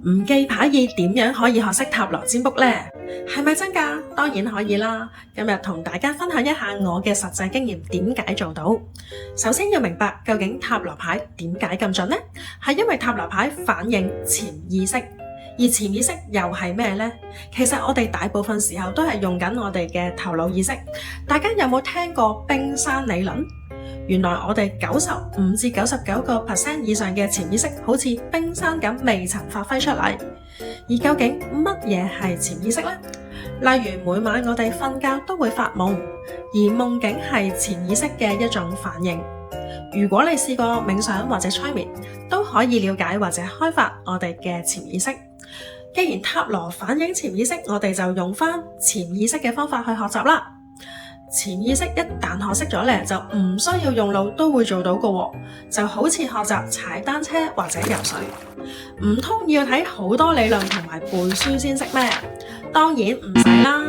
唔記牌意點樣可以學識塔羅占卜呢？係咪真㗎？當然可以啦。今日同大家分享一下我嘅實際經驗，點解做到。首先要明白究竟塔羅牌點解咁準呢？係因為塔羅牌反映潛意識，而潛意識又係咩呢？其實我哋大部分時候都係用緊我哋嘅頭腦意識。大家有冇聽過冰山理論？原來我哋95%至99%以上嘅潛意識好似冰山咁未曾發揮出嚟。而究竟乜嘢係潛意識呢？例如每晚我哋瞓覺都會發夢，而夢境係潛意識嘅一種反應。如果你試過冥想或者催眠，都可以了解或者開發我哋嘅潛意識。既然塔羅反映潛意識，我哋就用返潛意識嘅方法去學習啦。潛意識一旦學識咗咧，就唔需要用腦都會做到嘅喎，就好似學習踩單車或者游水，唔通要睇好多理論同埋背書先識咩？當然唔使啦，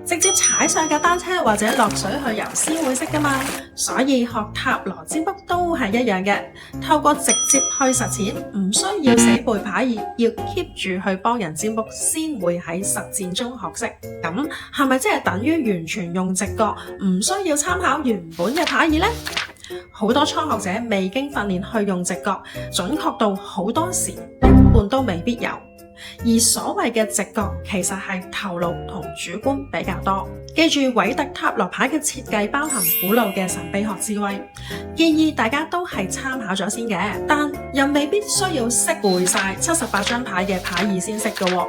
直接踩上架單車或者落水去游先會識㗎嘛。所以學塔羅占卜都係一樣嘅，透過直接去實踐，唔需要死背牌意，要 keep 住去幫人占卜先會喺實戰中學識。咁係咪即係等於完全用直覺，唔需要參考原本嘅牌意呢？好多初學者未經訓練去用直覺，準確度好多時一半都未必有。而所謂嘅直覺其實係頭腦同主觀比較多。記住韋特塔羅牌嘅設計包含古老嘅神秘學智慧，建議大家都係參考咗先嘅，但又未必需要識背晒78張牌嘅牌意先識嘅喎，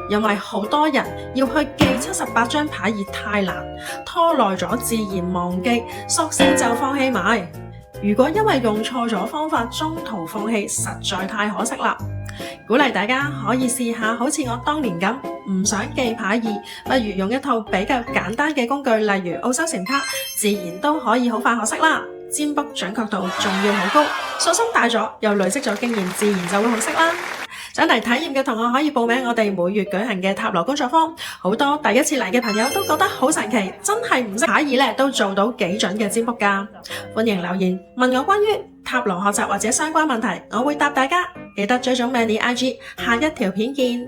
因為好多人要去記78張牌意太難，拖耐咗自然忘記，索性就放棄埋。如果因為用錯咗方法中途放棄，實在太可惜啦。鼓勵大家可以試下，好似我當年咁，唔想記牌意，不如用一套比較簡單嘅工具，例如奧修禪卡，自然都可以好快學識啦。占卜準確度仲要好高，信心大咗，又累積咗經驗，自然就會好識啦。想嚟體驗嘅同學可以報名我哋每月舉行嘅塔羅工作坊，好多第一次嚟嘅朋友都覺得好神奇，真係唔識牌意咧都做到幾準嘅占卜㗎。歡迎留言問我關於塔羅學習或者相關問題，我會答大家。記得追蹤 Manny IG，下一條片見。